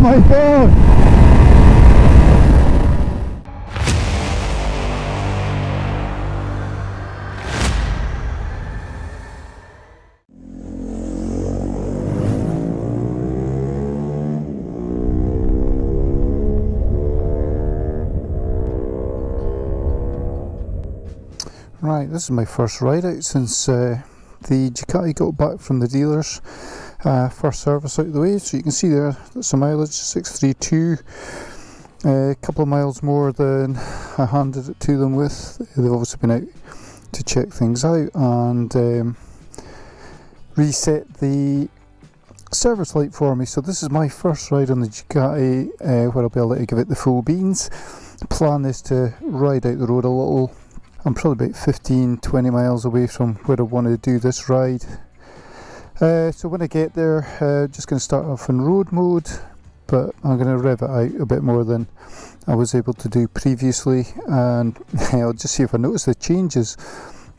my god! Right, this is my first ride out since the Ducati got back from the dealers. First service out of the way, so you can see there that's the mileage, 632. A couple of miles more than I handed it to them with. They've obviously been out to check things out and reset the service light for me. So this is my first ride on the Ducati where I'll be able to give it the full beans. The plan is to ride out the road a little. I'm probably about 15-20 miles away from where I want to do this ride. So when I get there, just going to start off in road mode, but I'm going to rev it out a bit more than I was able to do previously, and I'll just see if I notice the changes.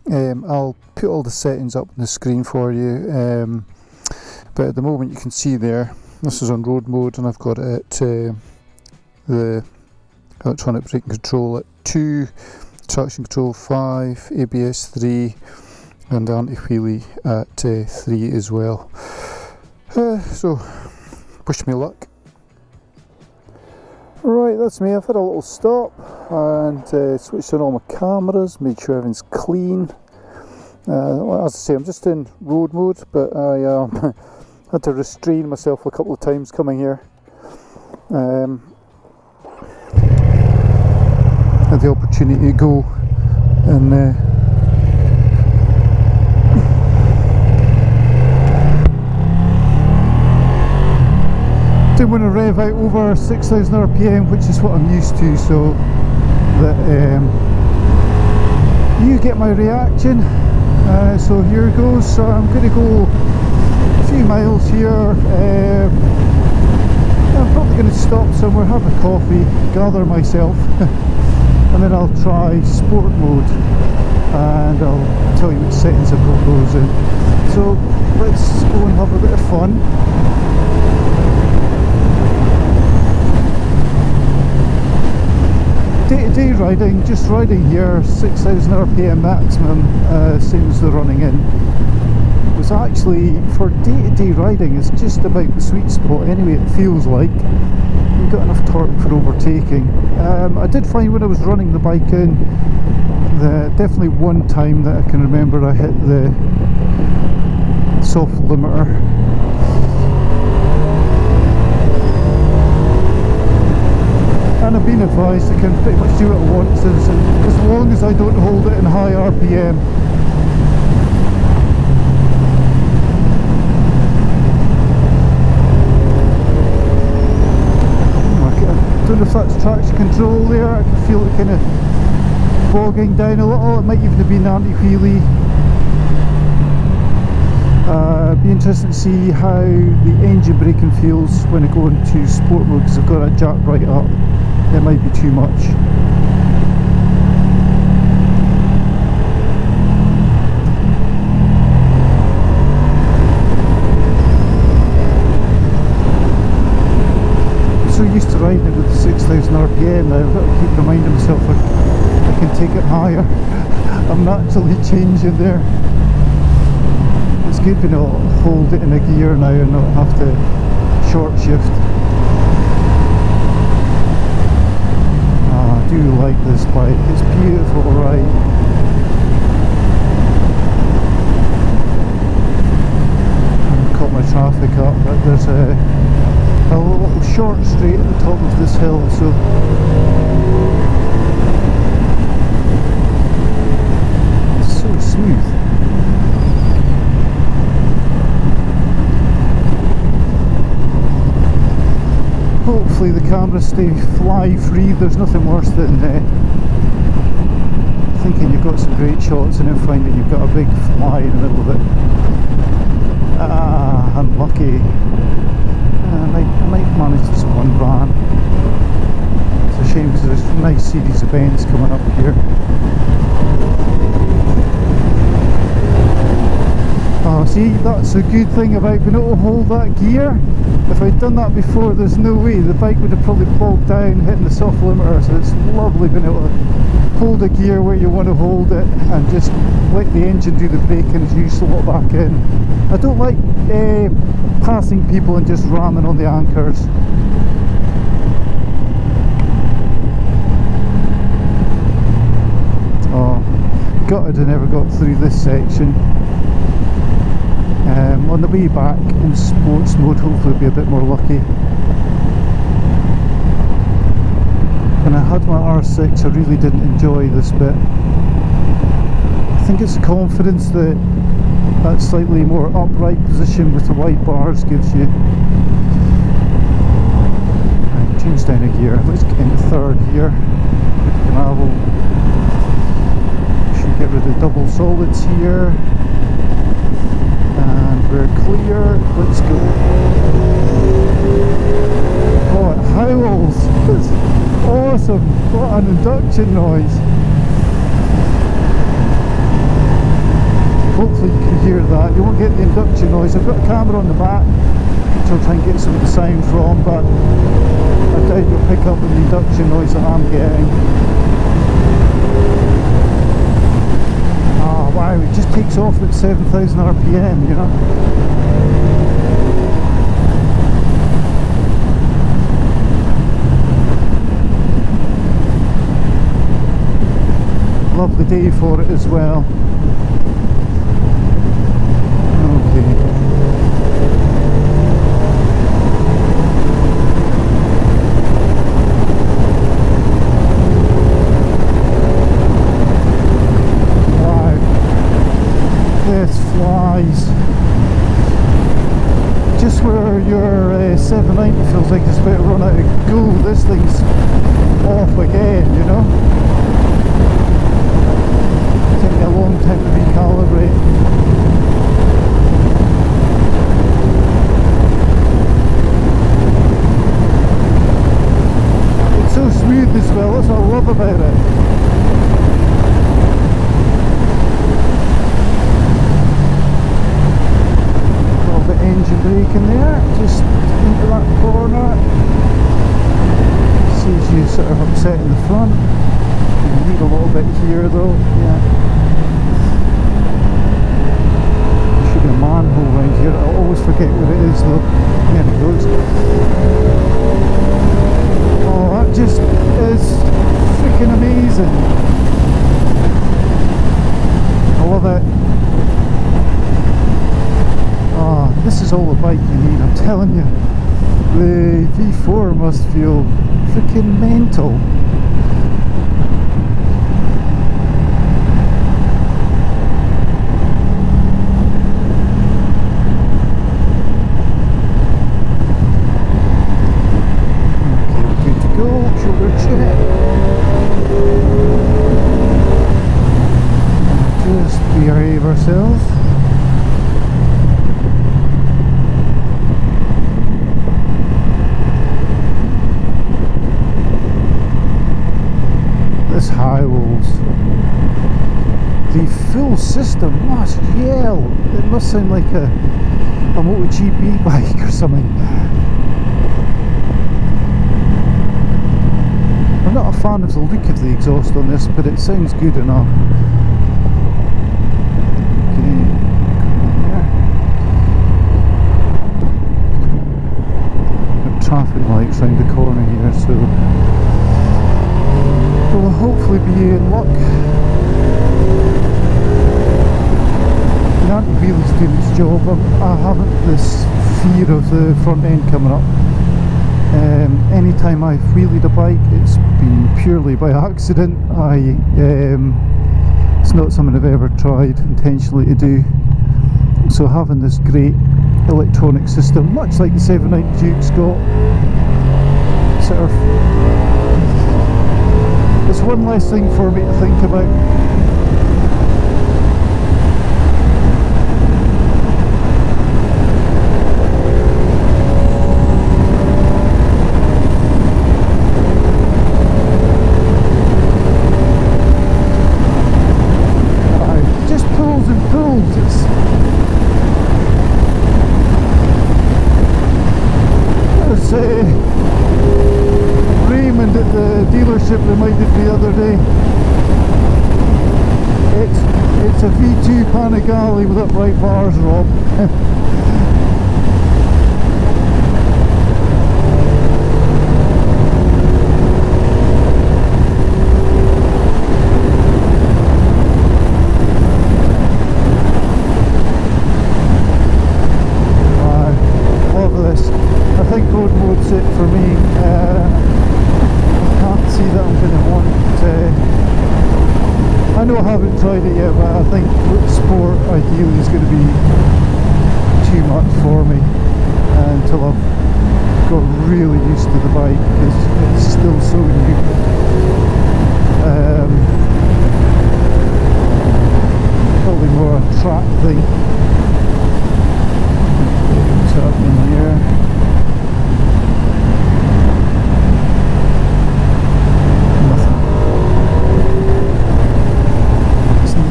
I'll put all the settings up on the screen for you, but at the moment you can see there, this is on road mode and I've got it at the electronic braking control at 2, traction control 5, ABS 3 and anti-wheelie at 3 as well. So wish me luck. Right, that's me. I've had a little stop and switched on all my cameras, made sure everything's clean. As I say, I'm just in road mode, but I had to restrain myself a couple of times coming here. Had the opportunity to go and didn't want to rev out over 6,000 RPM, which is what I'm used to, so that you get my reaction. So here goes. So I'm going to go a few miles here. I'm probably going to stop somewhere, have a coffee, gather myself and then I'll try sport mode and I'll tell you which settings I've got those in. So let's go and have a bit of fun. Day-to-day riding, just riding here, 6,000 RPM maximum, same as the running in. Was actually, for day-to-day riding, it's just about the sweet spot anyway, it feels like. You've got enough torque for overtaking. I did find when I was running the bike in, definitely one time that I can remember I hit the soft limiter. And I've been advised I can pretty much do what I want as long as I don't hold it in high RPM. I don't know if that's traction control there. I can feel it kind of bogging down a little. It might even have been anti-wheelie. Be interesting to see how the engine braking feels when I go into sport mode, because I've got it jacked right up. It might be too much. I'm so used to riding it with 6,000 RPM now, I've got to keep reminding myself I can take it higher. I'm naturally changing there. It's good being able to hold it in a gear now and not have to short shift. I do like this bike, it's beautiful to ride. I've caught my traffic up, but there's a little short straight at the top of this hill, so it's so smooth. Hopefully the cameras stay fly free. There's nothing worse than thinking you've got some great shots and then finding you've got a big fly in the middle of it. Unlucky. I might manage this one van. It's a shame because there's a nice series of bends coming up here. See, that's a good thing about being able to hold that gear. If I'd done that before, there's no way the bike would have probably bogged down hitting the soft limiter. So it's lovely being able to hold a gear where you want to hold it and just let the engine do the braking as you slot back in. I don't like passing people and just ramming on the anchors. Oh, gutted I never got through this section. On the way back in sports mode, hopefully I'll be a bit more lucky. When I had my R6, I really didn't enjoy this bit. I think it's the confidence that that slightly more upright position with the wide bars gives you. Right, change down a gear. Let's get into third here. Gravel. Should get rid of double solids here. And we're clear. Let's go. Oh, it howls. It's awesome. What an induction noise. Hopefully you can hear that. You won't get the induction noise. I've got a camera on the back, which I'll try and get some of the sound from, but I doubt you'll pick up the induction noise that I'm getting. Ah, wow, it just takes off at 7,000 RPM, you know. Lovely day for it as well. Just where your 790 feels like it's about to run out of go, this thing's off again, you know. Take me a long time to recalibrate. It's so smooth as well, that's what I love about it. Engine brake in there, just into that corner. Sees you sort of upset in the front. You need a little bit here though, yeah. There should be a manhole around here, I always forget what it is though. There it goes. Oh, that just is freaking amazing. I love it. This is all the bike you need, I'm telling you. The V4 must feel freaking mental. Okay, we're good to go. Shoulder check. Just behave ourselves. Howls. The full system must yell. It must sound like a MotoGP bike or something. I'm not a fan of the look of the exhaust on this, but it sounds good enough. Okay, got traffic lights round the corner here, so we'll hopefully be in luck. The anti-wheelie's doing its job. I haven't this fear of the front end coming up. Anytime I've wheelied a bike, it's been purely by accident. It's not something I've ever tried intentionally to do. So having this great electronic system, much like the 790 Duke's got, sort of, it's one less thing for me to think about. Just pulls and pulls. It's as Raymond at the dealership reminded me the other day. It's a V2 Panigale with upright bars, Rob. Road mode's it for me. I can't see that I'm going to want I know I haven't tried it yet, but I think sport ideally is going to be too much for me until I've got really used to the bike, because it's still so new. Probably more a track thing. What's happening here?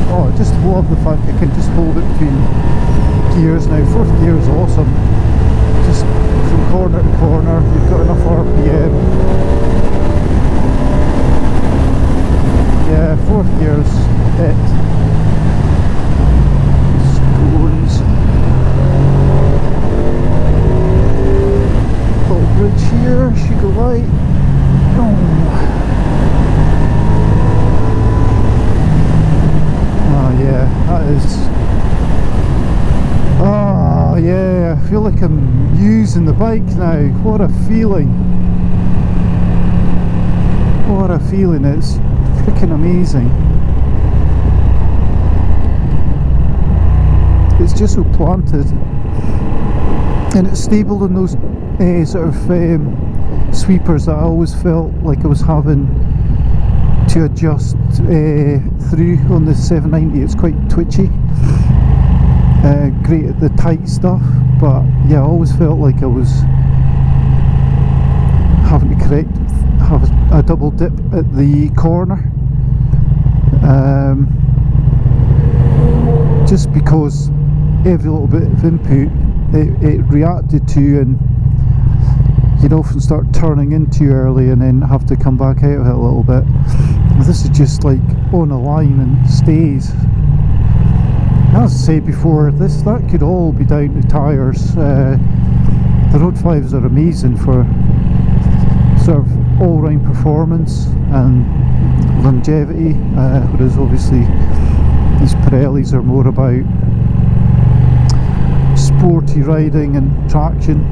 I just love the fact I can just hold it between gears now. Fourth gear is awesome. Just from corner to corner, you've got enough RPM. Yeah, fourth gear's it. Scores. Little bridge here, should go light. Oh. Yeah, that is. Oh yeah, I feel like I'm using the bike now. What a feeling! What a feeling! It's freaking amazing. It's just so planted, and it's stable in those sort of sweepers that I always felt like I was having to adjust through on the 790. It's quite twitchy, great at the tight stuff, but yeah, I always felt like I was having to have a double dip at the corner, just because every little bit of input it reacted to, and you'd often start turning in too early and then have to come back out of it a little bit. This is just like on a line and stays. As I said before, that could all be down to tyres. The Road 5s are amazing for sort of all-round performance and longevity, whereas obviously these Pirellis are more about sporty riding and traction.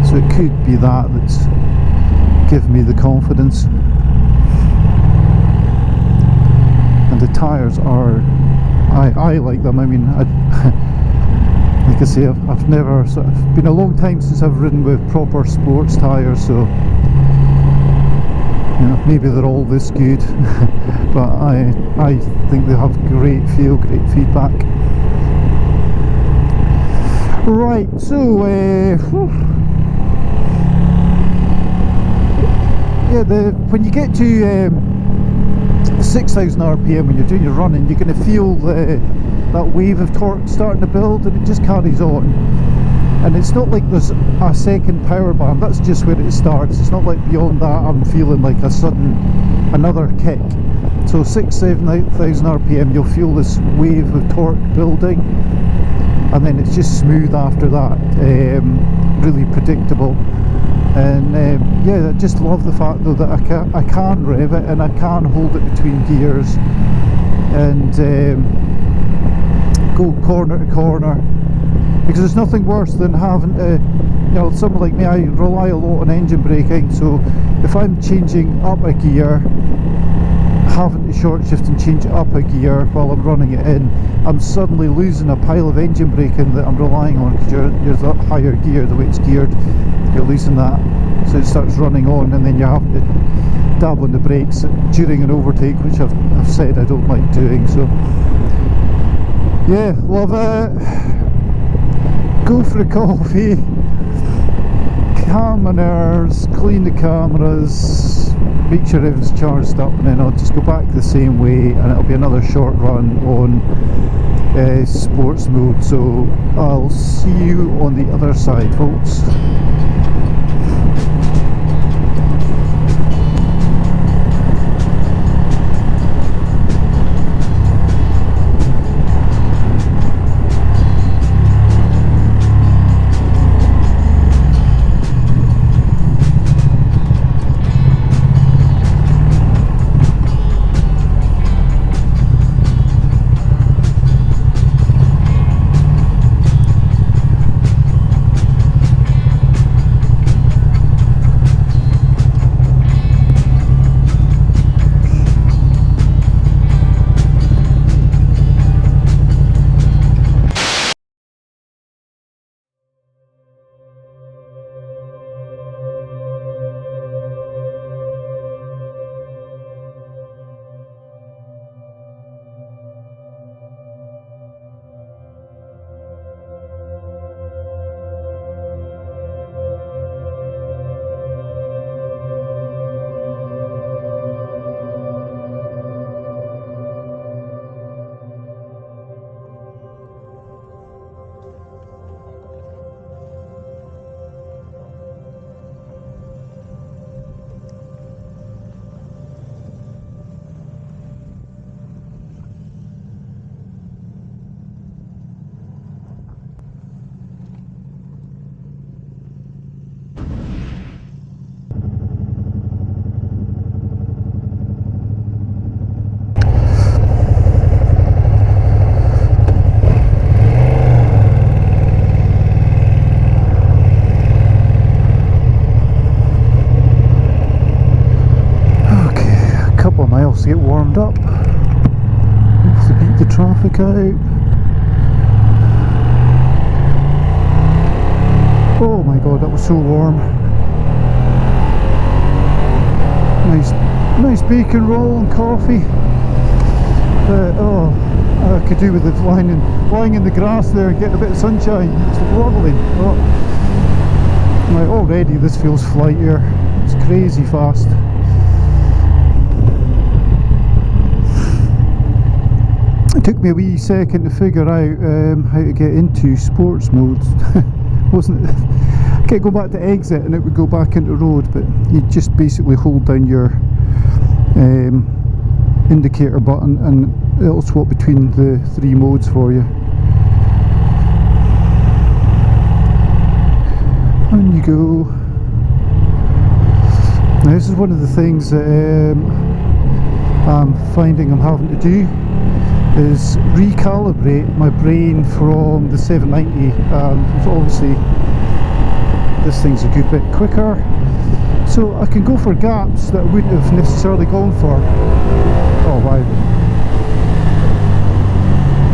So it could be that's given me the confidence. And the tyres are, I like them. I mean, like I say, I've never sort of been a long time since I've ridden with proper sports tyres, so you know, maybe they're all this good, but I think they have great feel, great feedback. Right, so yeah, when you get to 6,000 RPM when you're doing your running, you're going to feel that wave of torque starting to build, and it just carries on. And it's not like there's a second power band, that's just where it starts. It's not like beyond that I'm feeling like another kick. So 6,000 RPM, you'll feel this wave of torque building, and then it's just smooth after that, really predictable. And yeah, I just love the fact though that I can rev it, and I can hold it between gears and go corner to corner, because there's nothing worse than having to, you know, someone like me, I rely a lot on engine braking, so if I'm changing up a gear, having to short shift and change it up a gear while I'm running it in, I'm suddenly losing a pile of engine braking that I'm relying on, because you're that higher gear, the way it's geared, you're losing that, so it starts running on, and then you have to dab on the brakes during an overtake, which I've said I don't like doing. So yeah, love it. Go for a coffee, calm my nerves, clean the cameras, make sure everything's charged up, and then I'll just go back the same way, and it'll be another short run on sports mode. So I'll see you on the other side, folks. helps to get warmed up. Helps to beat the traffic out. Oh my god, that was so warm. Nice bacon roll and coffee. Oh, I could do with it lying in the grass there and getting a bit of sunshine. It's lovely. Oh. Like, already this feels flightier. It's crazy fast. It took me a wee second to figure out how to get into sports modes. Wasn't it? I kept going back to exit and it would go back into road, but you just basically hold down your indicator button and it'll swap between the 3 modes for you. On you go. Now this is one of the things that I'm finding I'm having to do, is recalibrate my brain from the 790. So obviously this thing's a good bit quicker, so I can go for gaps that I wouldn't have necessarily gone for. Oh wow,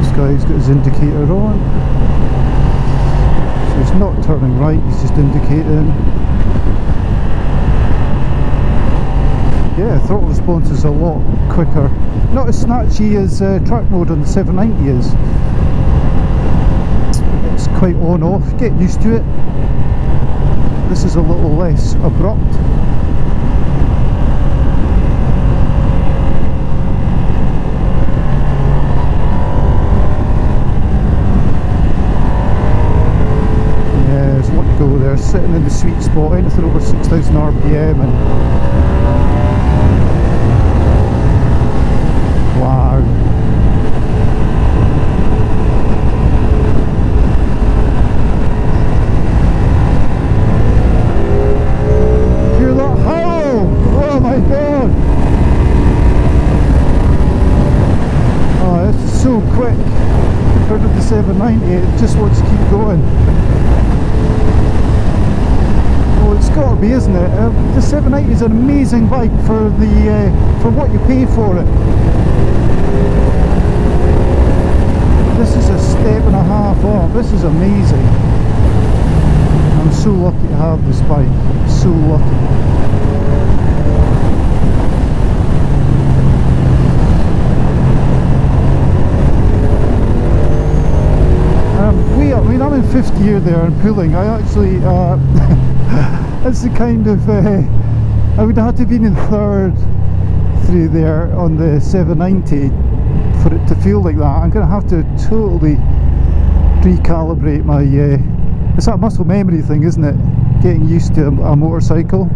this guy's got his indicator on, so he's not turning right, he's just indicating. Yeah, throttle response is a lot quicker. Not as snatchy as track mode on the 790 is. It's quite on off, get used to it. This is a little less abrupt. Yeah, there's one to go there, sitting in the sweet spot, anything over 6,000 RPM and wow. Hear that howl? Oh my god! Oh, this is so quick compared to the 790, it just wants to keep going. Oh, it's got to be, isn't it? The 790 is an amazing bike for the for what you pay for it. This is a step and a half off. This is amazing. I'm so lucky to have this bike. So lucky. I mean, I'm in 5th gear there and pulling. I actually, that's the kind of, I would have to have been in 3rd through there on the 790 for it to feel like that. I'm going to have to totally recalibrate my, it's that muscle memory thing, isn't it? Getting used to a motorcycle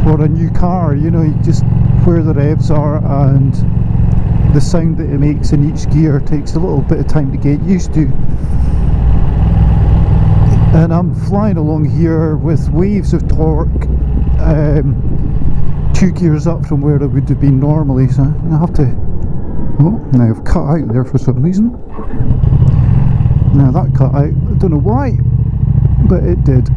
or a new car, you know, just where the revs are and the sound that it makes in each gear takes a little bit of time to get used to. And I'm flying along here with waves of torque, 2 gears up from where I would have been normally, so I have to. Oh, now I've cut out there for some reason. Now that cut out, I don't know why, but it did.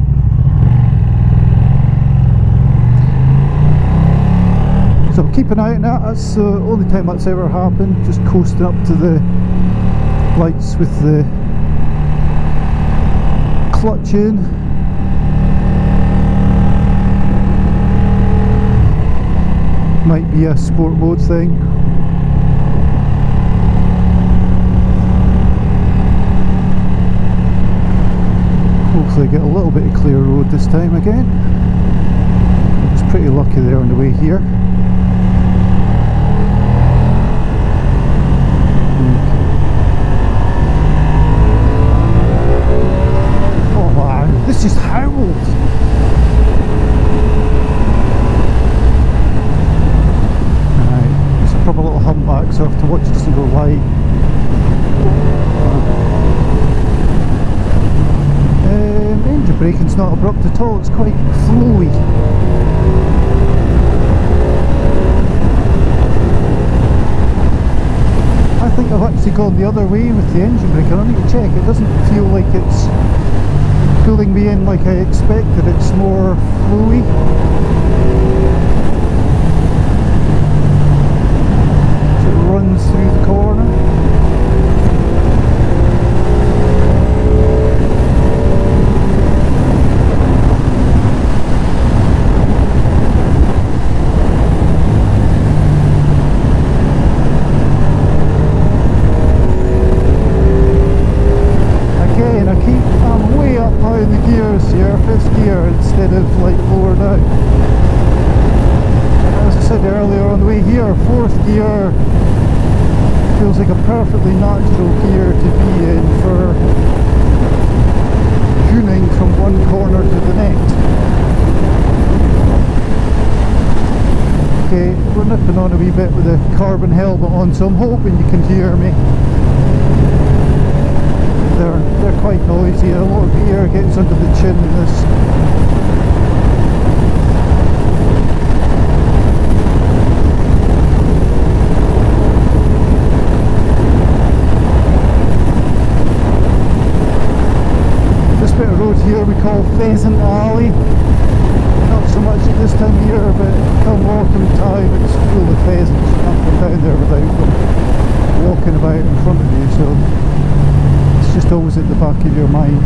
So I'm keeping an eye on that. That's the only time that's ever happened, just coasting up to the lights with the clutch in. Might be a sport mode thing. Hopefully get a little bit of clear road this time again. I was pretty lucky there on the way here. Oh wow, this just howled! Right, it's a proper little humpback, so I have to watch it doesn't go wide. Engine braking's not abrupt at all, it's quite flowy. I think I've actually gone the other way with the engine brake. I need to check, it doesn't feel like it's pulling me in like I expected, it's more flowy. out. As I said earlier on the way here, fourth gear feels like a perfectly natural gear to be in for tuning from one corner to the next. Okay, we're nipping on a wee bit with the carbon helmet on, so I'm hoping you can hear me. They're quite noisy, a lot of air gets under the chin in this. This bit of road here we call Pheasant Alley. Not so much at this time of year, but come autumn time it's full of pheasants. You can't go down there without them walking about in front of you, so it's just always at the back of your mind.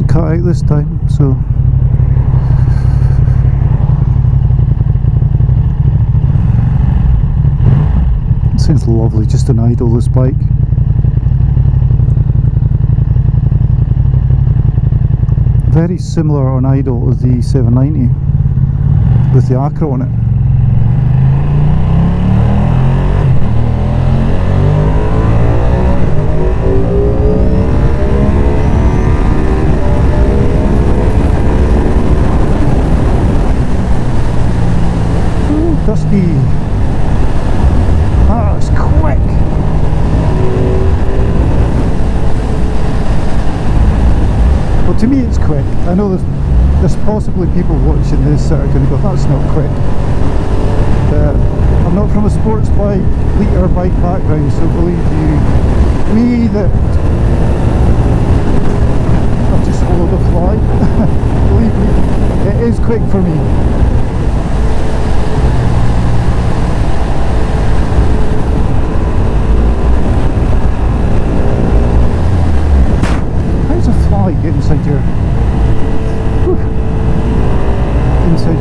Cut out this time, so it seems lovely, just an idle, this bike. Very similar on idle as the 790 with the Acro on it. Dusty. Ah, it's quick. Well, to me it's quick. I know there's possibly people watching this that are going to go, that's not quick. I'm not from a sports bike, liter bike background, so believe you me that I've just swallowed a fly. Believe me, it is quick for me. Get inside your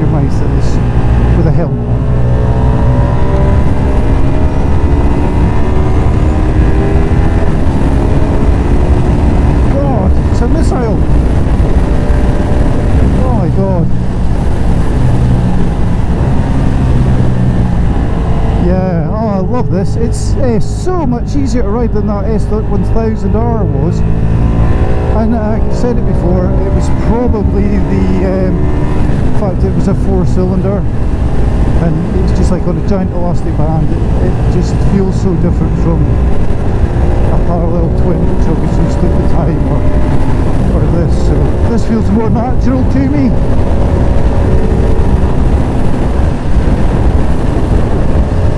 mouth at this with a helmet on. God, it's a missile! Oh my god! Yeah, oh, I love this. It's so much easier to ride than that S1000R was. And I said it before, it was probably in fact it was a 4-cylinder, and it's just like on a giant elastic band. It just feels so different from a parallel twin, which I was used to at the time, or this. So this feels more natural to me.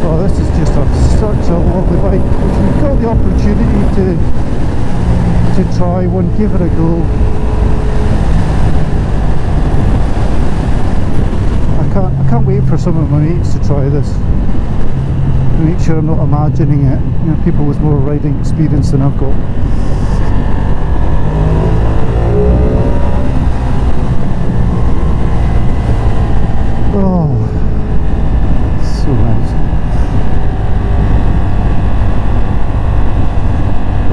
Oh, this is just such a lovely bike. If you've got the opportunity to try one, give it a go. I can't wait for some of my mates to try this, to make sure I'm not imagining it. You know, people with more riding experience than I've got. Oh, so nice.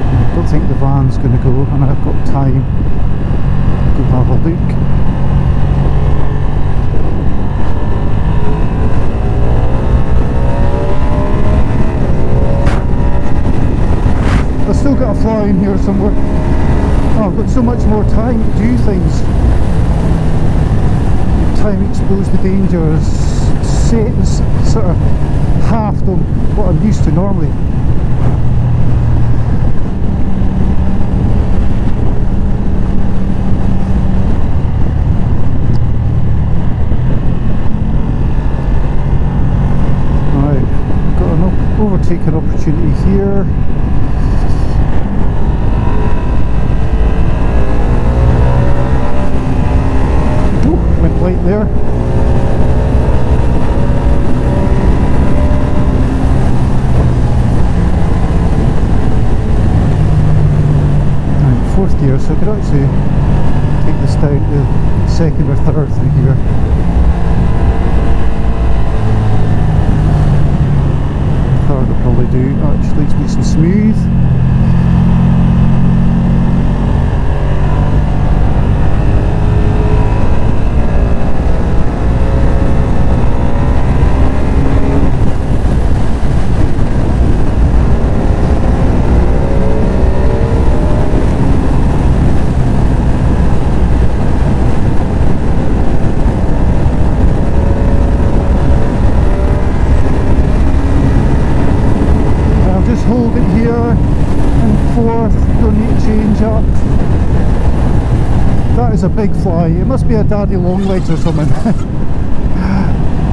I don't think the van's going to go, and I've got time to go have a look. I've still got a fly in here somewhere. Oh, I've got so much more time to do things. Time exposed to dangers, sort of halved on what I'm used to normally. Overtake an opportunity here. Ooh, went light there. Right, fourth gear, so I could actually take this down to second or third through here. Third will probably do, actually it's nice and smooth. Hold it here and forth, don't need to change up. That is a big fly, it must be a daddy long legs or something.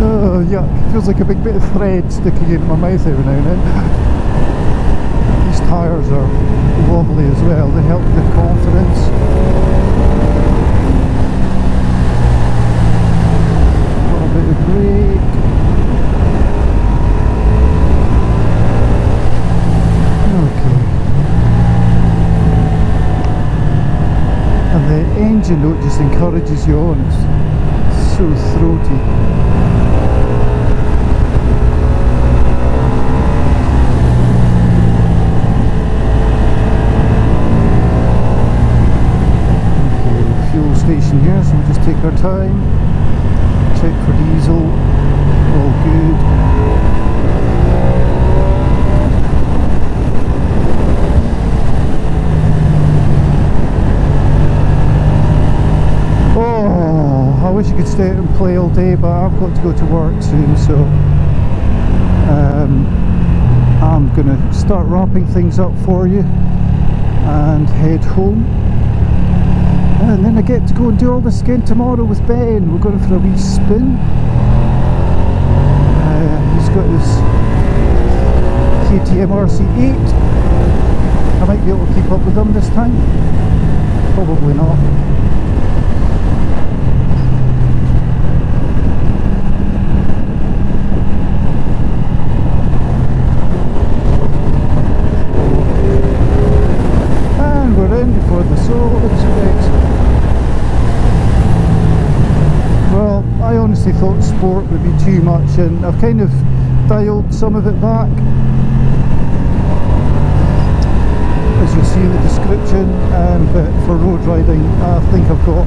Oh yuck, feels like a big bit of thread sticking into my mouth every now and then. These tyres are lovely as well, they help the confidence. A little bit of brake. The engine note just encourages you on, it's so throaty. Okay, fuel station here, so we'll just take our time, check for diesel, all good. I wish I could stay out and play all day, but I've got to go to work soon, so I'm going to start wrapping things up for you and head home, and then I get to go and do all this again tomorrow with Ben. We're going for a wee spin. He's got his KTM RC8. I might be able to keep up with him this time, probably not. Before the soul expects. Well, I honestly thought sport would be too much, and I've kind of dialed some of it back, as you'll see in the description, but for road riding I think I've got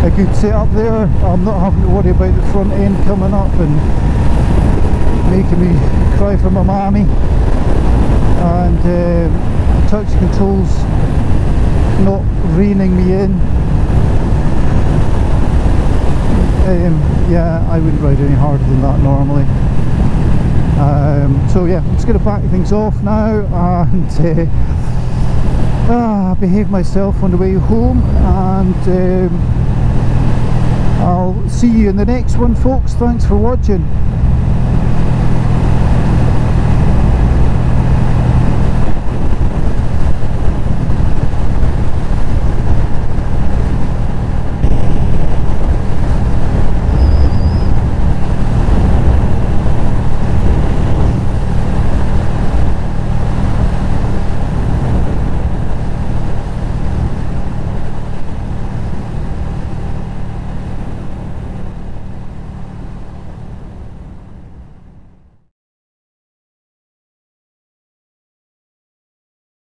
a good setup there. I'm not having to worry about the front end coming up and making me cry for my mammy, and the touch controls not reining me in. Yeah, I wouldn't ride any harder than that normally. So yeah, I'm just going to back things off now and behave myself on the way home, and I'll see you in the next one, folks. Thanks for watching.